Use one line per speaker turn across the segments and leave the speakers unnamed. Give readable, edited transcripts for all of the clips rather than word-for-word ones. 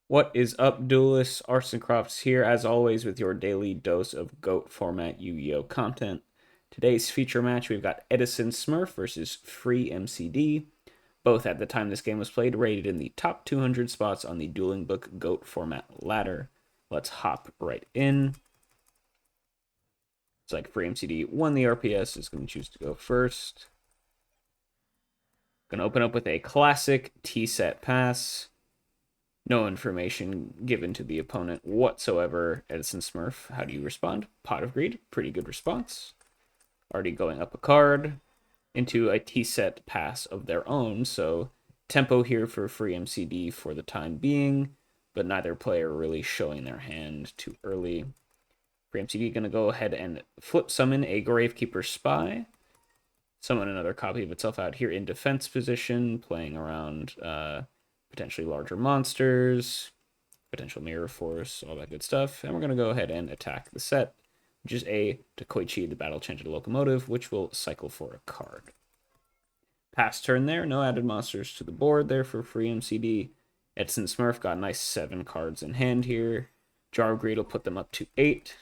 What is up, duelists? Arson Crofts here, as always, with your daily dose of GOAT format Yu-Gi-Oh content. Today's feature match, we've got Edison Smurf versus Free MCD. Both at the time this game was played, rated in the top 200 spots on the Dueling Book GOAT format ladder. Let's hop right in. It's like Free MCD won the RPS, is going to choose to go first. Going to open up with a classic T-set pass. No information given to the opponent whatsoever. Edison Smurf, how do you respond? Pot of Greed, pretty good response. Already going up a card into a T-set pass of their own, so tempo here for Free MCD for the time being, but neither player really showing their hand too early. Free MCD going to go ahead and flip summon a Gravekeeper Spy. Summon another copy of itself out here in defense position, playing around potentially larger monsters, potential mirror force, all that good stuff. And we're going to go ahead and attack the set, which is a Takoichi, the Battle Chanted Locomotive, which will cycle for a card. Pass turn there, no added monsters to the board there for Free MCD. Edson Smurf got a nice 7 cards in hand here. Jar of Greed will put them up to 8.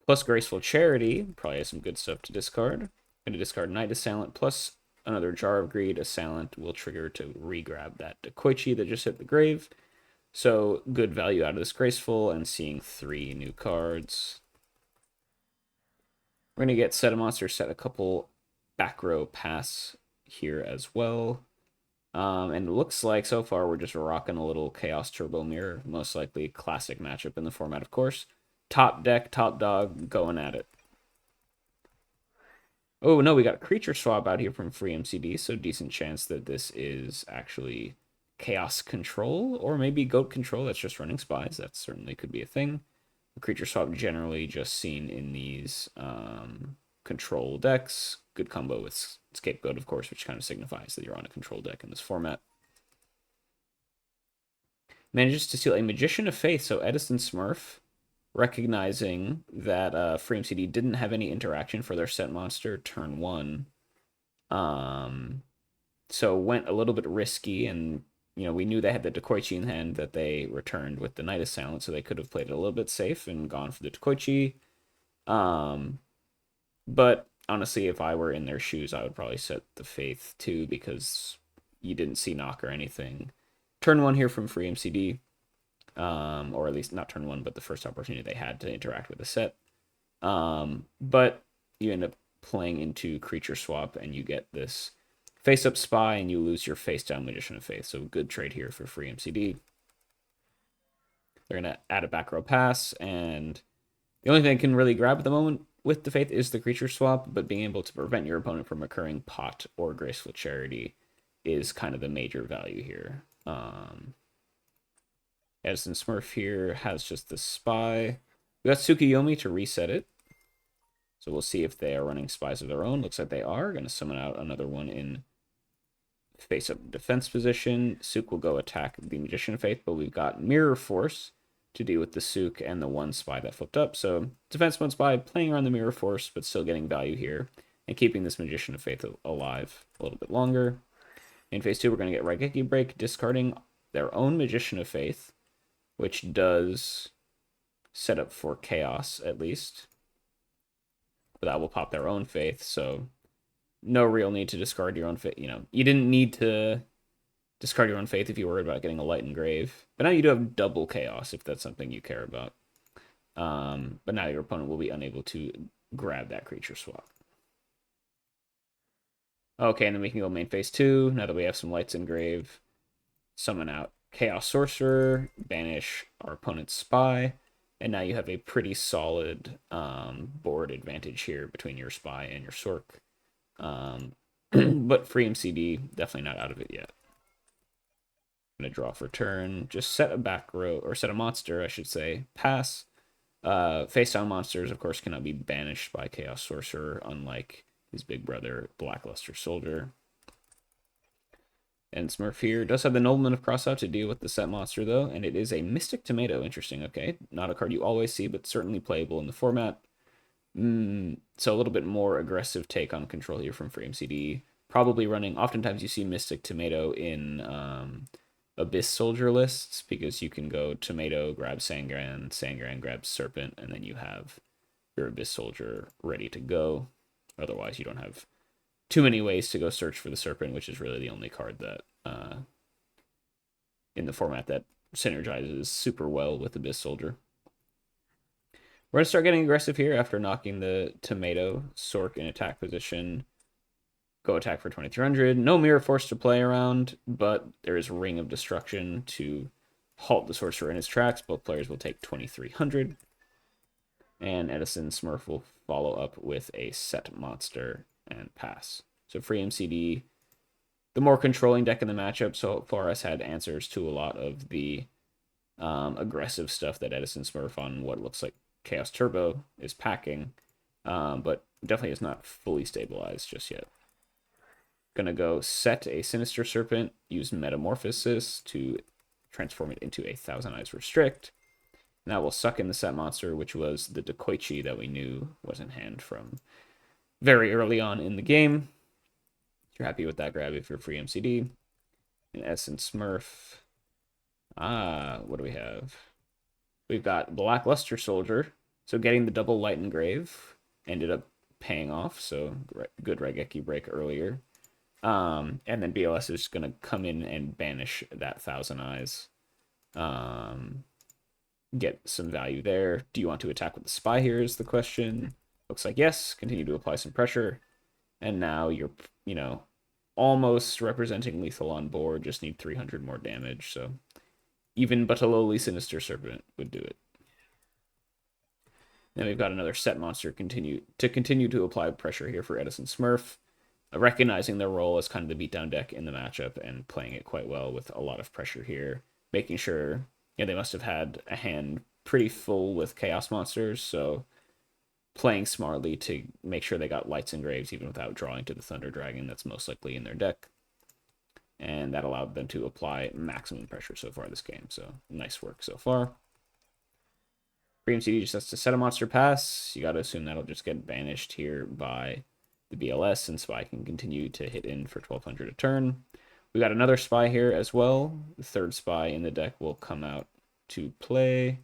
Plus Graceful Charity, probably has some good stuff to discard. Going to discard Night Assailant plus another Jar of Greed. Assailant will trigger to re-grab that Takoichi that just hit the grave. So good value out of this Graceful and seeing 3 new cards. We're going to get Set a Monster, set a couple back row pass here as well. And it looks like so far we're just rocking a little Chaos Turbo Mirror. Most likely classic matchup in the format, of course. Top deck, top dog, going at it. Oh, no, we got a creature swap out here from Free MCD, so decent chance that this is actually Chaos Control, or maybe Goat Control that's just running spies. That certainly could be a thing. The creature swap generally just seen in these control decks. Good combo with Scapegoat, of course, which kind of signifies that you're on a control deck in this format. Manages to steal a Magician of Faith, so Edison Smurf, recognizing that Free MCD didn't have any interaction for their set monster turn 1. So went a little bit risky, and we knew they had the Takoichi in hand that they returned with the Night Assailant, so they could have played it a little bit safe and gone for the Takoichi. But honestly, if I were in their shoes, I would probably set the Faith too, because you didn't see knock or anything. Turn 1 here from Free MCD, or at least not turn 1, but the first opportunity they had to interact with the set. But you end up playing into creature swap, and you get this face up spy, and you lose your face down Magician of Faith. So good trade here for Free MCD. They're gonna add a back row pass, and the only thing I can really grab at the moment with the Faith is the creature swap, but being able to prevent your opponent from recurring Pot or Graceful Charity is kind of the major value here. Edison Smurf here has just the spy. We got Tsukuyomi to reset it. So we'll see if they are running spies of their own. Looks like they are. Going to summon out another one in face-up defense position. Suk will go attack the Magician of Faith, but we've got Mirror Force to deal with the Suk and the one spy that flipped up. So defense one spy playing around the Mirror Force, but still getting value here and keeping this Magician of Faith alive a little bit longer. In phase 2, we're going to get Raigeki Break, discarding their own Magician of Faith, which does set up for chaos at least. But that will pop their own Faith, so no real need to discard your own Faith. You didn't need to discard your own Faith if you were worried about getting a Light Engrave. But now you do have double chaos if that's something you care about. But now your opponent will be unable to grab that creature swap. Okay, and then we can go main phase 2. Now that we have some Lights Engrave, summon out Chaos Sorcerer, banish our opponent's Spy, and now you have a pretty solid board advantage here between your Spy and your Sork. But Free MCD, definitely not out of it yet. I'm going to draw for turn. Just set a back row, or set a monster, I should say. Pass. Face down monsters, of course, cannot be banished by Chaos Sorcerer, unlike his big brother, Blackluster Soldier. And Smurf here does have the Nobleman of Crossout to deal with the set monster, though, and it is a Mystic Tomato. Interesting, okay. Not a card you always see, but certainly playable in the format. So a little bit more aggressive take on control here from Free MCD. Probably running, oftentimes you see Mystic Tomato in Abyss Soldier lists, because you can go Tomato, grab Sangren, Sangren grabs Serpent, and then you have your Abyss Soldier ready to go. Otherwise, you don't have too many ways to go search for the Serpent, which is really the only card that in the format that synergizes super well with Abyss Soldier. We're going to start getting aggressive here after knocking the Tomato. Sork in attack position. Go attack for 2300. No Mirror Force to play around, but there is Ring of Destruction to halt the Sorcerer in his tracks. Both players will take 2300. And Edison Smurf will follow up with a set monster and pass. So free MCD, the more controlling deck in the matchup, so far has had answers to a lot of the aggressive stuff that Edison Smurf on what looks like Chaos Turbo is packing, but definitely is not fully stabilized just yet. Gonna go set a Sinister Serpent, use Metamorphosis to transform it into a Thousand Eyes Restrict. And that will suck in the set monster, which was the Dekoichi that we knew was in hand from very early on in the game. If you're happy with that, grab if you're free MCD. An Essence Smurf. What do we have? We've got Blackluster Soldier. So getting the double Light Engrave ended up paying off. So good Raigeki break earlier. And then BLS is going to come in and banish that Thousand Eyes. Get some value there. Do you want to attack with the Spy here is the question. Looks like yes. Continue to apply some pressure. And now you're, almost representing lethal on board. Just need 300 more damage. So even but a lowly Sinister Serpent would do it. Then we've got another set monster continue to apply pressure here for Edison Smurf, recognizing their role as kind of the beatdown deck in the matchup and playing it quite well with a lot of pressure here, making sure they must have had a hand pretty full with Chaos monsters, so playing smartly to make sure they got Lights and Graves even without drawing to the Thunder Dragon that's most likely in their deck. And that allowed them to apply maximum pressure so far this game, so nice work so far. Free MCD just has to set a monster pass. You got to assume that'll just get banished here by the BLS, and Spy can continue to hit in for 1200 a turn. We got another Spy here as well. The third Spy in the deck will come out to play.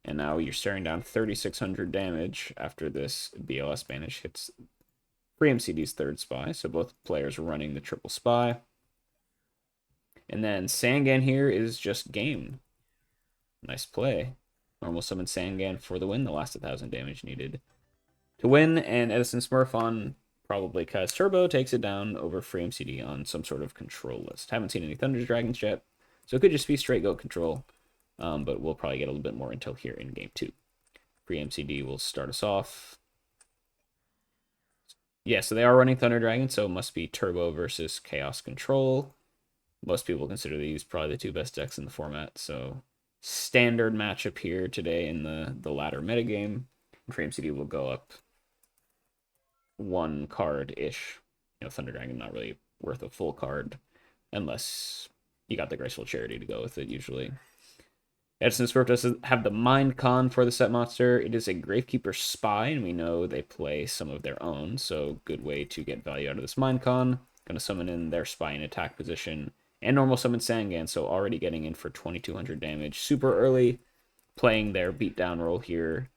And now you're staring down 3600 damage after this BLS banish hits free MCD's third Spy. So both players are running the triple Spy. And then Sangan here is just game. Nice play. Normal summon Sangan for the win. The last 1000 damage needed to win. And Edison Smurf on probably Chaos Turbo takes it down over free MCD on some sort of control list. Haven't seen any Thunder Dragons yet, so it could just be straight goat control. But we'll probably get a little bit more intel here in game 2. Free MCD will start us off. Yeah, so they are running Thunder Dragon, so it must be Turbo versus Chaos Control. Most people consider these probably the two best decks in the format, so standard matchup here today in the latter metagame. Free MCD will go up one card-ish. Thunder Dragon not really worth a full card unless you got the Graceful Charity to go with it, usually. Edison Smurf does have the Mind Con for the set monster. It is a Gravekeeper Spy, and we know they play some of their own, so good way to get value out of this Mind Con. Gonna summon in their Spy in attack position, and normal summon Sangan, so already getting in for 2200 damage. Super early, playing their beatdown role here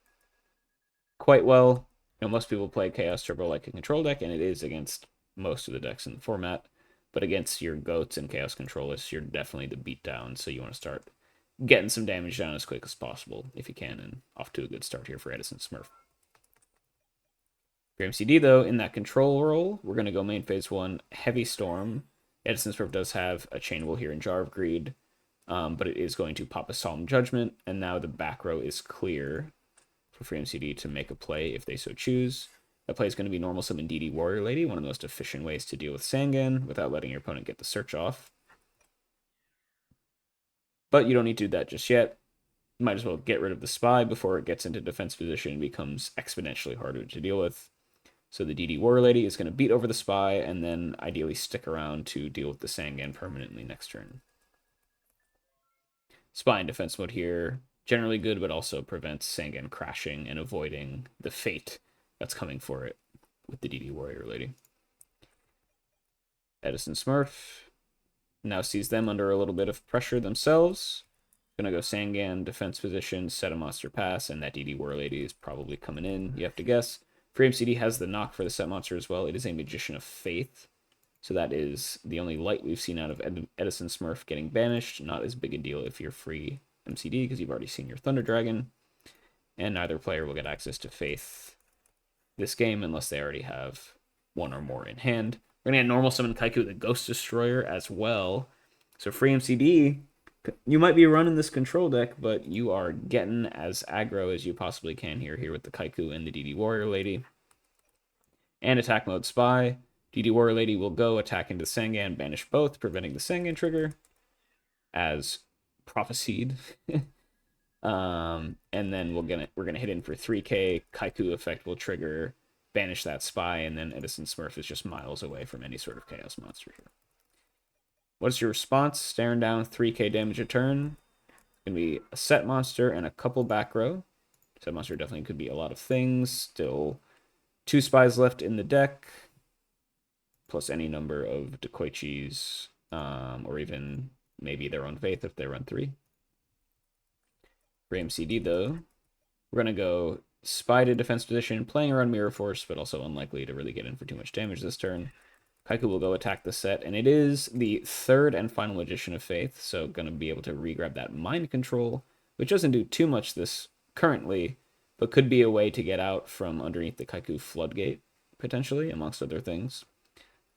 quite well. Most people play Chaos Turbo like a control deck, and it is against most of the decks in the format. But against your goats and Chaos Controlists, you're definitely the beatdown, so you want to start getting some damage down as quick as possible if you can, and off to a good start here for Edison Smurf. For MCD, though, in that control role, we're going to go main phase 1, Heavy Storm. Edison Smurf does have a Chainable here in Jar of Greed, but it is going to pop a Solemn Judgment, and now the back row is clear for Free MCD to make a play if they so choose. That play is going to be normal summon DD Warrior Lady, one of the most efficient ways to deal with Sangan without letting your opponent get the search off. But you don't need to do that just yet. You might as well get rid of the Spy before it gets into defense position and becomes exponentially harder to deal with. So the DD Warrior Lady is going to beat over the Spy and then ideally stick around to deal with the Sangan permanently next turn. Spy in defense mode here, generally good, but also prevents Sangan crashing and avoiding the fate that's coming for it with the DD Warrior Lady. Edison Smurf. Now sees them under a little bit of pressure themselves. Gonna go Sangan, defense position, set a monster pass, and that DD War Lady is probably coming in, you have to guess. Free MCD has the knock for the set monster as well. It is a Magician of Faith. So that is the only light we've seen out of Edison Smurf getting banished. Not as big a deal if you're free MCD, because you've already seen your Thunder Dragon. And neither player will get access to Faith this game unless they already have one or more in hand. We're going to get normal summon Kaiku the Ghost Destroyer as well. So free MCD, you might be running this control deck, but you are getting as aggro as you possibly can here with the Kaiku and the DD Warrior Lady. And attack mode Spy. DD Warrior Lady will go attack into Sangan, banish both, preventing the Sangan trigger, as prophesied. And then we're gonna hit in for 3k. Kaiku effect will trigger, banish that Spy, and then Edison Smurf is just miles away from any sort of chaos monster here. What's your response? Staring down 3k damage a turn. It's gonna be a set monster and a couple back row. Set monster definitely could be a lot of things. Still 2 Spies left in the deck, plus any number of Dekoichis, or even maybe their own Faith if they run 3. For MCD, though, we're going to go Spy to defense position, playing around Mirror Force, but also unlikely to really get in for too much damage this turn. Kaiku will go attack the set, and it is the 3rd and final Magician of Faith, so going to be able to re-grab that Mind Control, which doesn't do too much this currently, but could be a way to get out from underneath the Kaiku Floodgate, potentially, amongst other things.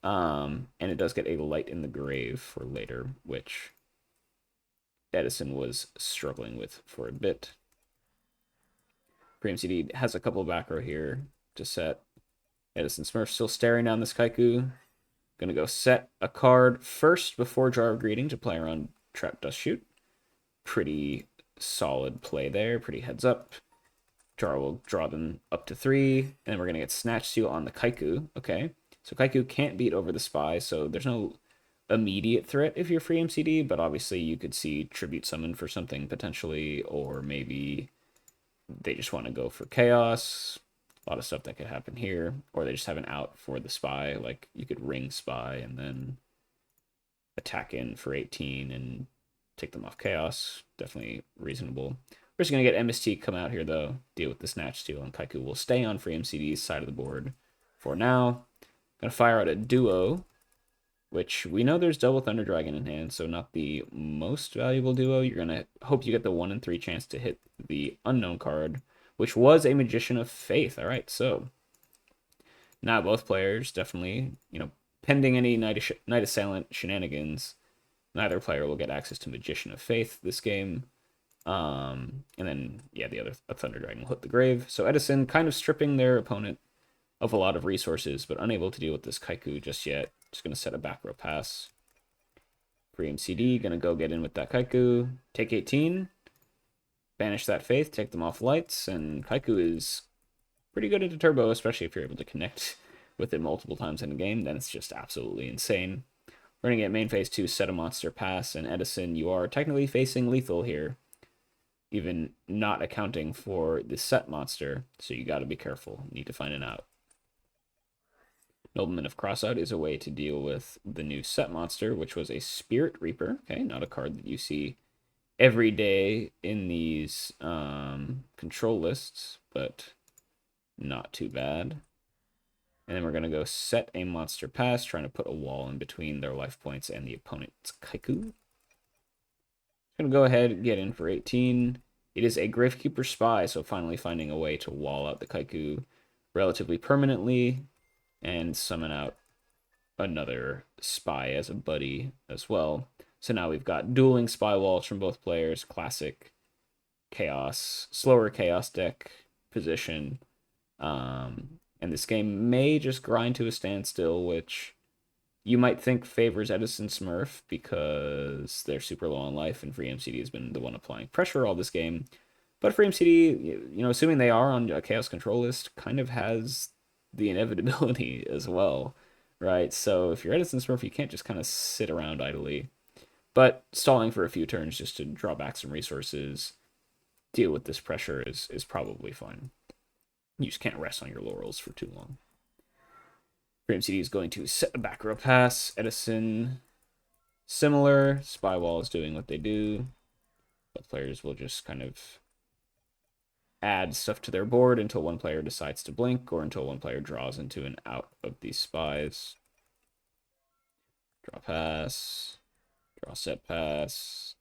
And it does get a Light in the Grave for later, which Edison was struggling with for a bit. Free MCD has a couple back row here to set. Edison Smurf still staring down this Kaiku. Gonna go set a card first before Jar of Greeting to play around Trap Dust Shoot. Pretty solid play there, pretty heads up. Jar will draw them up to 3, and then we're gonna get Snatch Steal on the Kaiku. Okay, so Kaiku can't beat over the Spy, so there's no immediate threat if you're free MCD, but obviously you could see Tribute Summon for something potentially, or maybe they just want to go for Chaos. A lot of stuff that could happen here, or they just have an out for the Spy, like you could ring Spy and then attack in for 18 and take them off Chaos. Definitely reasonable. We're just going to get MST come out here, though, deal with the Snatch Steal, and Kaiku will stay on free MCD's side of the board for now. Going to fire out a duo, which we know there's double Thunder Dragon in hand, so not the most valuable duo. You're going to hope you get the 1 in 3 chance to hit the unknown card, which was a Magician of Faith. All right, so now both players definitely, pending any Night Assailant shenanigans, neither player will get access to Magician of Faith this game. And then, yeah, the other Thunder Dragon will hit the grave. So Edison kind of stripping their opponent of a lot of resources, but unable to deal with this Kaiku just yet. Just going to set a back row pass. Free MCD, going to go get in with that Kaiku. Take 18. Banish that Faith, take them off lights, and Kaiku is pretty good into turbo, especially if you're able to connect with it multiple times in a game. Then it's just absolutely insane. We're going to get main phase 2, set a monster pass, and Edison, you are technically facing lethal here, even not accounting for the set monster, so you got to be careful. You need to find an out. Nobleman of Crossout is a way to deal with the new set monster, which was a Spirit Reaper. Okay, not a card that you see every day in these control lists, but not too bad. And then we're going to go set a monster pass, trying to put a wall in between their life points and the opponent's Kaiku. Going to go ahead and get in for 18. It is a Gravekeeper Spy, so finally finding a way to wall out the Kaiku relatively permanently and summon out another Spy as a buddy as well. So now we've got dueling Spy walls from both players, classic Chaos, slower Chaos deck position. And this game may just grind to a standstill, which you might think favors Edison Smurf because they're super low on life and free MCD has been the one applying pressure all this game. But free MCD, assuming they are on a Chaos control list, kind of has the inevitability as well, right? So if you're Edison Smurf, you can't just kind of sit around idly. But stalling for a few turns just to draw back some resources, deal with this pressure is probably fine. You just can't rest on your laurels for too long. Free MCD is going to set a back row pass. Edison similar. Spy Wall is doing what they do. Both players will just kind of add stuff to their board until one player decides to blink or until one player draws into and out of these spies. Draw pass, draw set pass,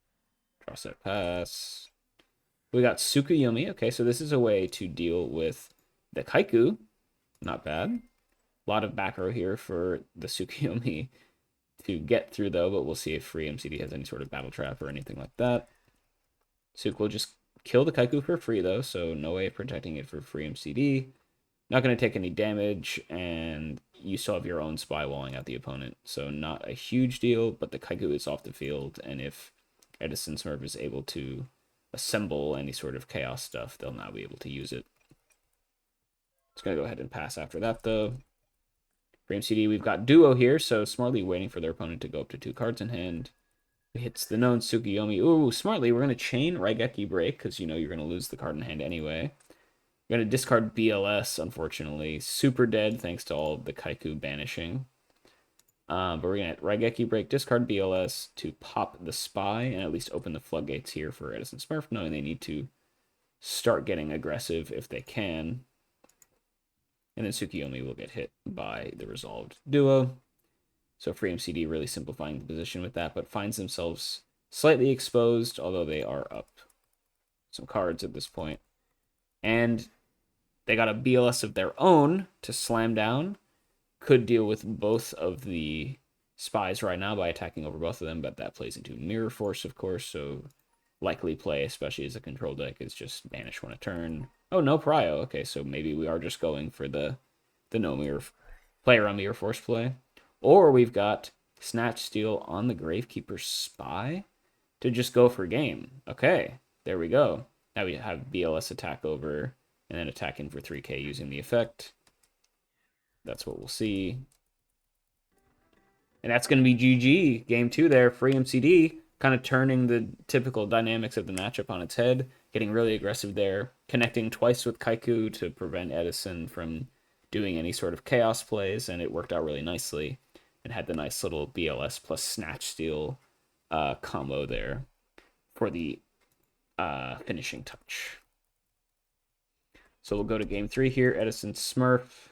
draw set pass. We got Tsukuyomi. Okay, so this is a way to deal with the Kaiku. Not bad. A lot of back row here for the Tsukuyomi to get through, though, but we'll see if free MCD has any sort of battle trap or anything like that. Suk will just kill the Kaiku for free, though, so no way of protecting it for free MCD. Not going to take any damage, and you still have your own spy walling out the opponent, so not a huge deal, but the Kaiku is off the field, and if Edison Smurf is able to assemble any sort of chaos stuff, they'll now be able to use it. It's going to go ahead and pass after that, though. For MCD, we've got Duo here, so smartly waiting for their opponent to go up to 2 cards in hand. Hits the known Tsukuyomi. Ooh, smartly, we're going to chain Raigeki Break, because you know you're going to lose the card in hand anyway. We're going to discard BLS, unfortunately. Super dead, thanks to all of the Kaiku banishing. But we're going to Raigeki Break, discard BLS to pop the Spy, and at least open the floodgates here for Edison Smurf, knowing they need to start getting aggressive if they can. And then Tsukuyomi will get hit by the resolved Duo. So free MCD really simplifying the position with that, but finds themselves slightly exposed, although they are up some cards at this point. And they got a BLS of their own to slam down. Could deal with both of the spies right now by attacking over both of them, but that plays into Mirror Force, of course, so likely play, especially as a control deck, is just banish one a turn. Oh, no Prio. Okay, so maybe we are just going for the no Mirror player on Mirror Force play. Or we've got Snatch Steal on the Gravekeeper Spy to just go for game. Okay, there we go. Now we have BLS attack over and then attack in for 3k using the effect. That's what we'll see. And that's going to be GG. Game 2 there, free MCD, kind of turning the typical dynamics of the matchup on its head, getting really aggressive there, connecting twice with Kaiku to prevent Edison from doing any sort of chaos plays, and it worked out really nicely and had the nice little BLS plus Snatch Steal combo there for the finishing touch. So we'll go to game 3 here. Edison Smurf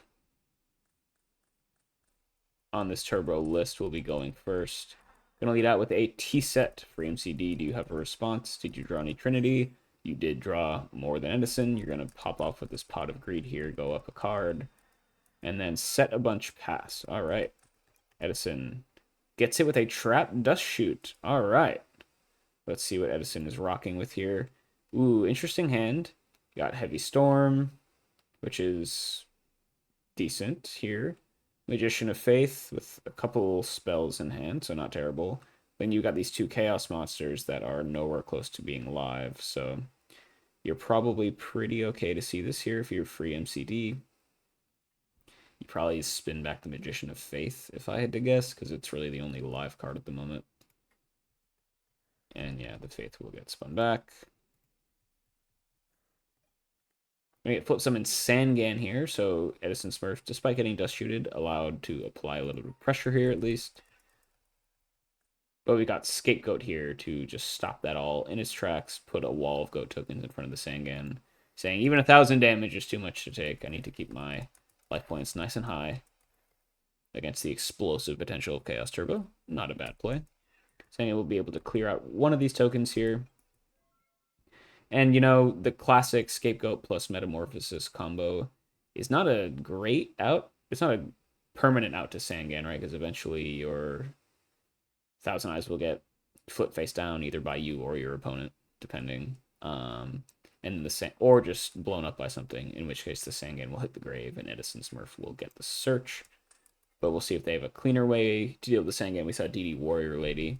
on this turbo list will be going first. Gonna lead out with a T-set for MCD. Do you have a response? Did you draw any Trinity? You did draw more than Edison. You're gonna pop off with this Pot of Greed here, go up a card, and then set a bunch pass. All right. Edison gets hit with a Trap Dust Shoot. All right. Let's see what Edison is rocking with here. Ooh, interesting hand. Got Heavy Storm, which is decent here. Magician of Faith with a couple spells in hand, so not terrible. Then you got these 2 Chaos Monsters that are nowhere close to being live, so you're probably pretty okay to see this here if you're free MCD. You probably spin back the Magician of Faith, if I had to guess, because it's really the only live card at the moment. And yeah, the Faith will get spun back. We get Flip Summon Sangan here, so Edison Smurf, despite getting Dust Shooted, allowed to apply a little bit of pressure here at least. But we got Scapegoat here to just stop that all in its tracks, put a wall of goat tokens in front of the Sangan, saying even 1,000 damage is too much to take. I need to keep my life points nice and high against the explosive potential of Chaos Turbo. Not a bad play. Saying we'll be able to clear out one of these tokens here. And, you know, the classic Scapegoat plus Metamorphosis combo is not a great out. It's not a permanent out to Sangan, right? Because eventually your Thousand Eyes will get flip face down either by you or your opponent, depending. And or just blown up by something, in which case the Sangan will hit the grave and Edison Smurf will get the search. But we'll see if they have a cleaner way to deal with the Sangan. We saw DD Warrior Lady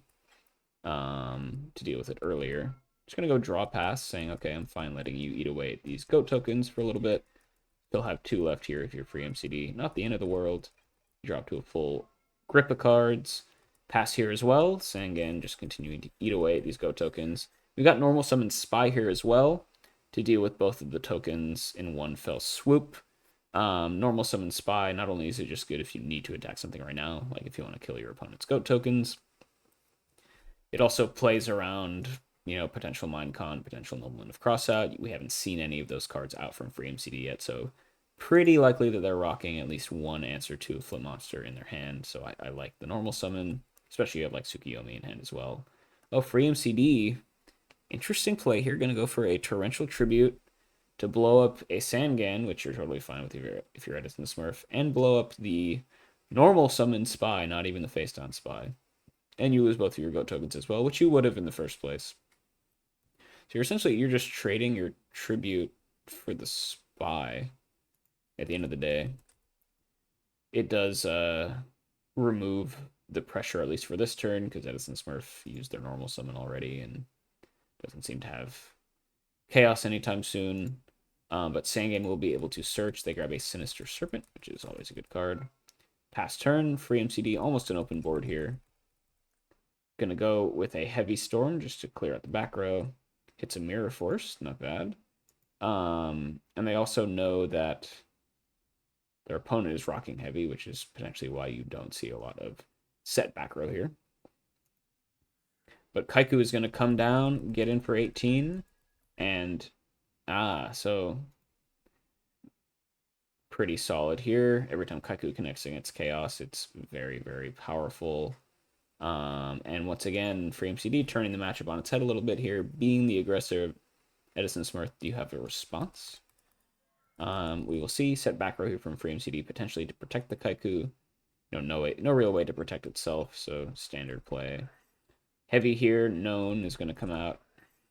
to deal with it earlier. Just going to go draw pass, saying, okay, I'm fine letting you eat away at these goat tokens for a little bit. Still have 2 left here if you're free MCD. Not the end of the world. Drop to a full grip of cards. Pass here as well. Sangan just continuing to eat away at these goat tokens. We got normal summon Spy here as well to deal with both of the tokens in one fell swoop. Normal summon Spy, not only is it just good if you need to attack something right now, like if you want to kill your opponent's goat tokens, It also plays around, potential Minecon, potential Nobleman of Crossout. We haven't seen any of those cards out from free MCD yet, so pretty likely that they're rocking at least one answer to a Flip Monster in their hand. So I like the normal summon, especially you have like Tsukiyomi in hand as well. Oh, free MCD. Interesting play here. Going to go for a Torrential Tribute to blow up a Sangan, which you're totally fine with if you're Edison Smurf, and blow up the normal summon Spy, not even the face down Spy. And you lose both of your GOAT tokens as well, which you would have in the first place. So you're just trading your tribute for the Spy at the end of the day. It does remove the pressure, at least for this turn, because Edison Smurf used their normal summon already and doesn't seem to have chaos anytime soon. But Sangan will be able to search. They grab a Sinister Serpent, which is always a good card. Pass turn, free MCD, almost an open board here. Gonna go with a Heavy Storm just to clear out the back row. Hits a Mirror Force, not bad. And they also know that their opponent is rocking heavy, which is potentially why you don't see a lot of set back row here. But Kaiku is going to come down, get in for 18, and so pretty solid here. Every time Kaiku connects against Chaos, it's very, very powerful. And once again, free MCD turning the matchup on its head a little bit here. Being the aggressor, Edison Smurf, do you have a response? We will see. Set back row here from free MCD, potentially to protect the Kaiku. No real way to protect itself, so standard play. Heavy here, known, is going to come out.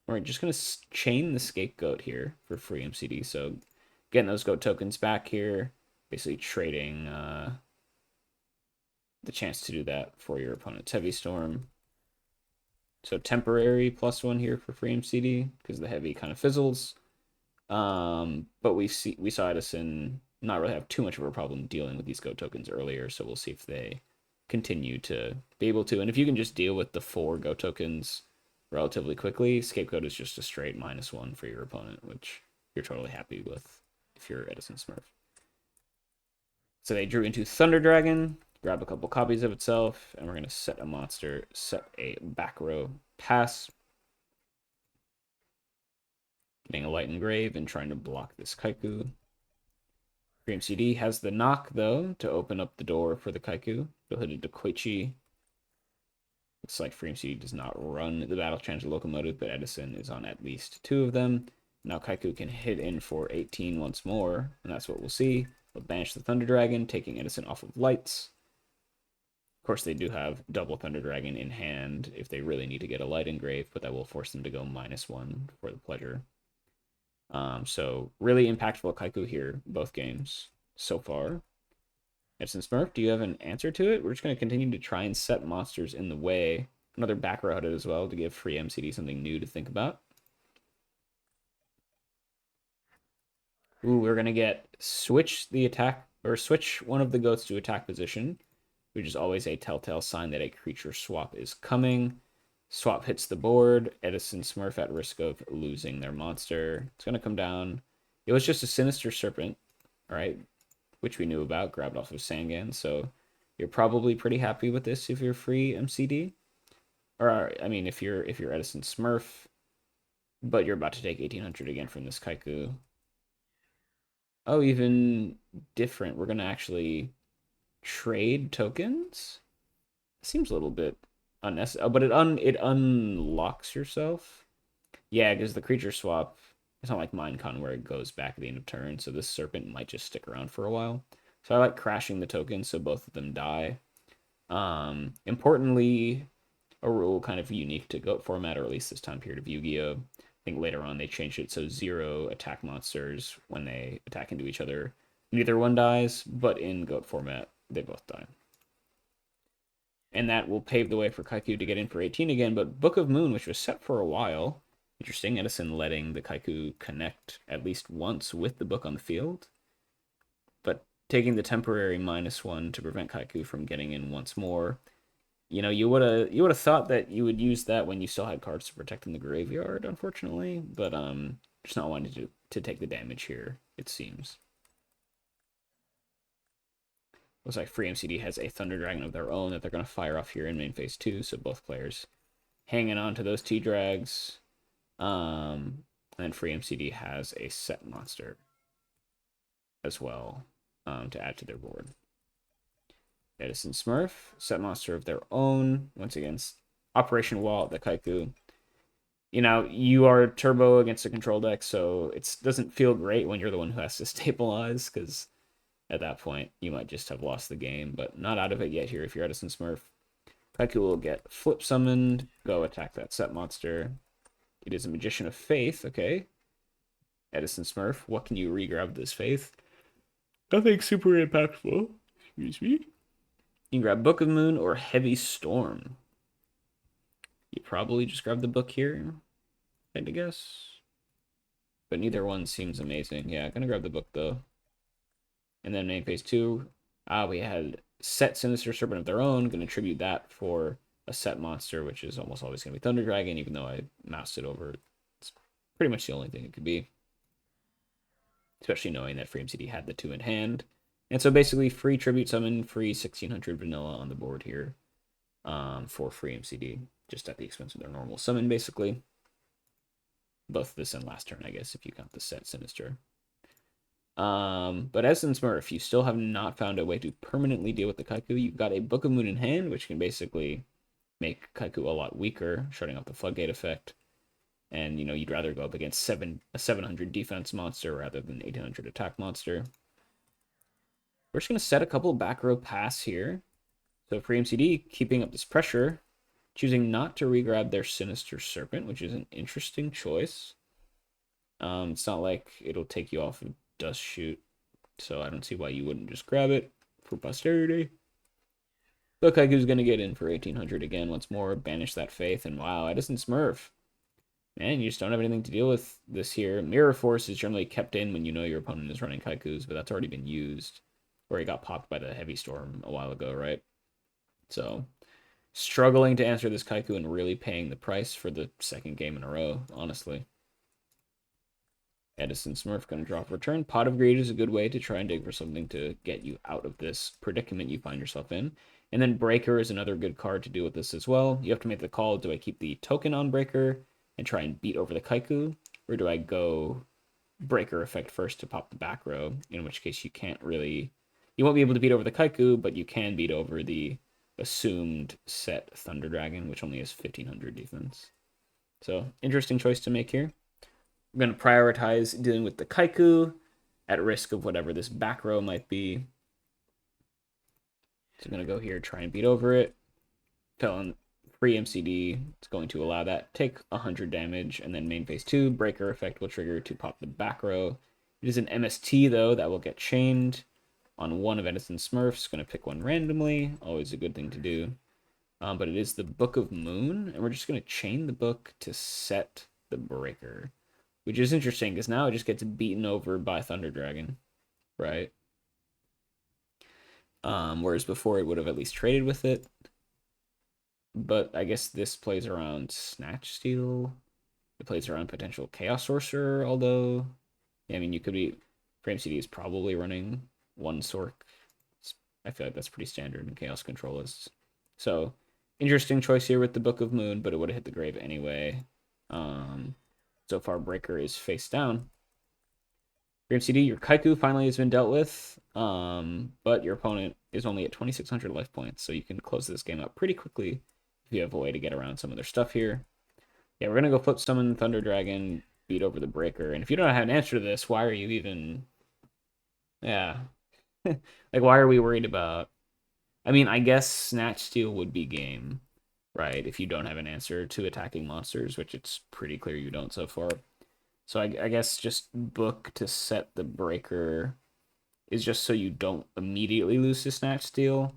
We're just going to chain the Scapegoat here for free MCD. So getting those GOAT tokens back here, basically trading the chance to do that for your opponent's Heavy Storm. So temporary +1 here for free MCD because the heavy kind of fizzles. But we saw Edison not really have too much of a problem dealing with these GOAT tokens earlier, so we'll see if they continue to be able to. And if you can just deal with the 4 GOAT tokens relatively quickly, Scapegoat is just a straight -1 for your opponent, which you're totally happy with if you're Edison Smurf. So they drew into Thunder Dragon, grab a couple copies of itself, and we're going to set a monster, set a back row pass. Getting a Light Engrave and trying to block this Kaiku. Free MCD has the knock, though, to open up the door for the Kaiku. They'll hit it to Koichi. Looks like Free MCD does not run the Battle Transit Locomotive, but Edison is on at least 2 of them. Now Kaiku can hit in for 18 once more, and that's what we'll see. They'll banish the Thunder Dragon, taking Edison off of lights. Of course, they do have double Thunder Dragon in hand if they really need to get a Light Engrave, but that will force them to go -1 for the pleasure. So really impactful Kaiku here, both games so far. Edison Smurf, do you have an answer to it? We're just going to continue to try and set monsters in the way. Another back row as well to give free MCD something new to think about. Ooh, we're going to get switch the attack, or switch one of the goats to attack position, which is always a telltale sign that a creature swap is coming. Swap hits the board. Edison Smurf at risk of losing their monster. It's going to come down. It was just a Sinister Serpent, all right, which we knew about, grabbed off of Sangan. So you're probably pretty happy with this if you're free MCD. Or, I mean, if you're Edison Smurf, but you're about to take 1800 again from this Kaiku. Oh, even different. We're going to actually trade tokens? Seems a little bit unnecessary, but it unlocks yourself. Yeah, because the creature swap, it's not like Minecon where it goes back at the end of turn, so this serpent might just stick around for a while. So I like crashing the tokens so both of them die. Importantly, a rule kind of unique to GOAT format, or at least this time period of Yu-Gi-Oh! I think later on they changed it so 0 attack monsters when they attack into each other. Neither one dies, but in GOAT format, they both die. And that will pave the way for Kaiku to get in for 18 again. But Book of Moon, which was set for a while, interesting. Edison letting the Kaiku connect at least once with the book on the field, but taking the temporary -1 to prevent Kaiku from getting in once more. You would have thought that you would use that when you still had cards to protect in the graveyard, unfortunately, but just not wanting to take the damage here, it seems. Looks like free MCD has a Thunder Dragon of their own that they're going to fire off here in main phase 2, so both players hanging on to those T-Drags. And Free MCD has a set monster as well to add to their board. Edison Smurf, set monster of their own. Once again, Operation Wall, the Kaiku. You know, you are turbo against a control deck, so it doesn't feel great when you're the one who has to stabilize, because at that point, you might just have lost the game, but not out of it yet here if you're Edison Smurf. Kaiku will get flip summoned, go attack that set monster. It is a Magician of Faith, okay. Edison Smurf, what can you regrab this Faith? Nothing super impactful. Excuse me. You can grab Book of Moon or Heavy Storm. You probably just grab the book here, I had to guess. But neither one seems amazing. Yeah, gonna grab the book though. And then main phase 2, we had set Sinister Serpent of their own. Gonna tribute that for a set monster, which is almost always gonna be Thunder Dragon, even though I moused it over. It's pretty much the only thing it could be. Especially knowing that Free MCD had the 2 in hand. And so basically free tribute summon, free 1600 vanilla on the board here for Free MCD. Just at the expense of their normal summon, basically. Both this and last turn, I guess, if you count the set Sinister. But as in Smurf, you still have not found a way to permanently deal with the Kaiku. You've got a Book of Moon in hand, which can basically make Kaiku a lot weaker, shutting off the Floodgate effect. And, you know, you'd rather go up against a 700 defense monster rather than 800 attack monster. We're just going to set a couple back row pass here. So Free MCD, keeping up this pressure, choosing not to regrab their Sinister Serpent, which is an interesting choice. It's not like it'll take you off of Dust Shoot, so I don't see why you wouldn't just grab it for posterity. Look, Kaiku's going to get in for 1800 again once more, banish that Faith, and wow, Edison Smurf. Man, you just don't have anything to deal with this here. Mirror Force is generally kept in when you know your opponent is running Kaikus, but that's already been used. Or he got popped by the Heavy Storm a while ago, right? So, struggling to answer this Kaiku and really paying the price for the second game in a row, honestly. Edison Smurf going to drop return. Pot of Greed is a good way to try and dig for something to get you out of this predicament you find yourself in. And then Breaker is another good card to deal with this as well. You have to make the call, do I keep the token on Breaker and try and beat over the Kaiku? Or do I go Breaker effect first to pop the back row? In which case you can't really... You won't be able to beat over the Kaiku, but you can beat over the assumed set Thunder Dragon, which only has 1500 defense. So, interesting choice to make here. I'm going to prioritize dealing with the Kaiku at risk of whatever this back row might be. So I'm going to go here, try and beat over it. Felon Free MCD. It's going to allow that. Take 100 damage, and then main phase 2. Breaker effect will trigger to pop the back row. It is an MST, though, that will get chained on one of Edison Smurfs. Going to pick one randomly. Always a good thing to do. But it is the Book of Moon, and we're just going to chain the book to set the Breaker. Which is interesting, because now it just gets beaten over by Thunder Dragon, right? Whereas before it would have at least traded with it. But I guess this plays around Snatch Steal. It plays around potential Chaos Sorcerer, although... Yeah, I mean, you could be... Frame CD is probably running one Sorc. I feel like that's pretty standard in Chaos Control lists. So, interesting choice here with the Book of Moon, but it would have hit the grave anyway. So far, Breaker is face down. Frame CD, your Kaiku finally has been dealt with, but your opponent is only at 2600 life points, so you can close this game up pretty quickly if you have a way to get around some of their stuff here. Yeah, we're going to go flip summon Thunder Dragon, beat over the Breaker, and if you don't have an answer to this, why are you even... Yeah. Like, why are we worried about... I mean, I guess Snatch Steal would be game, right? If you don't have an answer to attacking monsters, which it's pretty clear you don't so far. So I guess just book to set the Breaker is just so you don't immediately lose to Snatch Steal.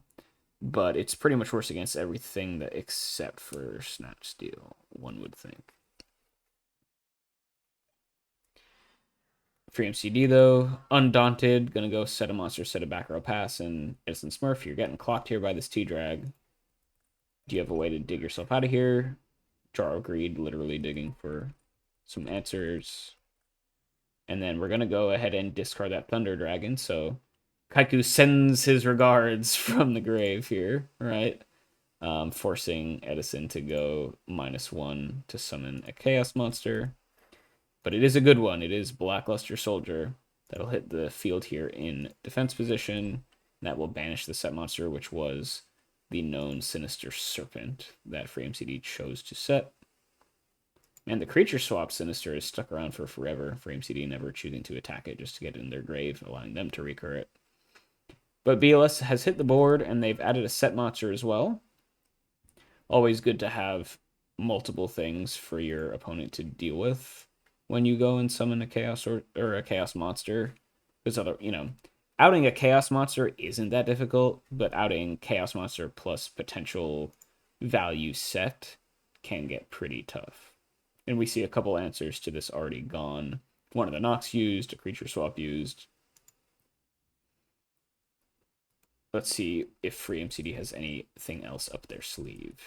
But it's pretty much worse against everything that except for Snatch Steal, one would think. Free MCD though, Undaunted, gonna go set a monster, set a back row pass, and Edison Smurf, you're getting clocked here by this T-Drag. Do you have a way to dig yourself out of here? Jar of Greed, literally digging for some answers. And then we're gonna go ahead and discard that Thunder Dragon, so Kaiku sends his regards from the grave here, right? forcing Edison to go -1 to summon a Chaos Monster. But it is a good one. It is Blackluster Soldier. That'll hit the field here in defense position. That will banish the set monster, which was the known Sinister Serpent that FreeMCD chose to set. And the creature swap Sinister is stuck around for forever. FreeMCD never choosing to attack it just to get it in their grave, allowing them to recur it. But BLS has hit the board, and they've added a set monster as well. Always good to have multiple things for your opponent to deal with when you go and summon a chaos or a chaos monster. Because outing a chaos monster isn't that difficult, but outing chaos monster plus potential value set can get pretty tough. And we see a couple answers to this already gone. One of the Nox used, a creature swap used. Let's see if FreeMCD has anything else up their sleeve.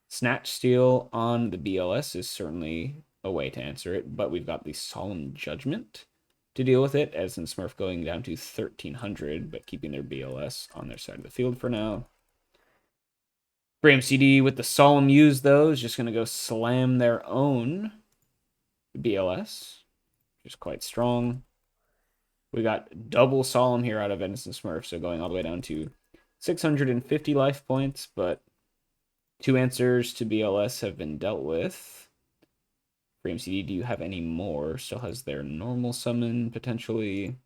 Snatch Steal on the BLS is certainly a way to answer it, but we've got the Solemn Judgment to deal with it, as in Smurf going down to 1,300, but keeping their BLS on their side of the field for now. FreeMCD with the Solemn use, though, is just going to go slam their own BLS, which is quite strong. We got double Solemn here out of Edison Smurf, so going all the way down to 650 life points, but 2 answers to BLS have been dealt with. FreeMCD, do you have any more? Still has their normal summon, potentially.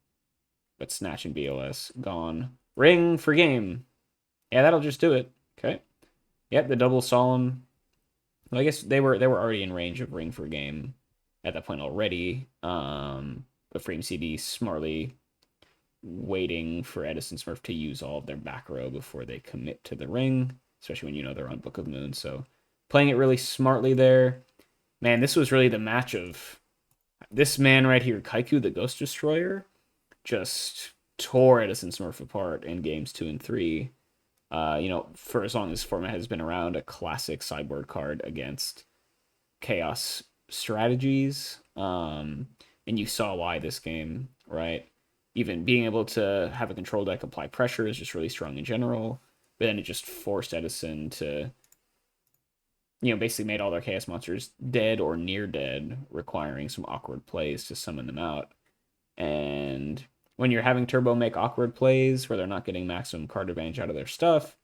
But Snatch and BLS, gone. Ring for game. Yeah, that'll just do it. Okay. Yep, the double Solemn. Well, I guess they were already in range of Ring for game at that point already. But FreeMCD smartly waiting for Edison Smurf to use all of their back row before they commit to the ring, especially when they're on Book of Moon. So playing it really smartly there. Man, this was really the match of this man right here, Kaiku the Ghost Destroyer, just tore Edison Smurf apart in games 2 and 3. For as long as this format has been around, a classic sideboard card against chaos strategies. And you saw why this game, right? Even being able to have a control deck apply pressure is just really strong in general. But then it just forced Edison to, basically made all their chaos monsters dead or near dead, requiring some awkward plays to summon them out. And when you're having Turbo make awkward plays where they're not getting maximum card advantage out of their stuff,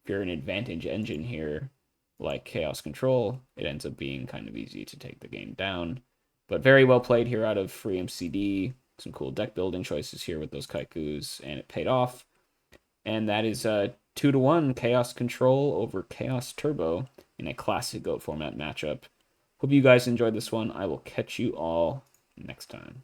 if you're an advantage engine here, like Chaos Control, it ends up being kind of easy to take the game down. But very well played here out of FreeMCD. Some cool deck building choices here with those Kaikus, and it paid off. And that is 2-1 Chaos Control over Chaos Turbo in a classic GOAT format matchup. Hope you guys enjoyed this one. I will catch you all next time.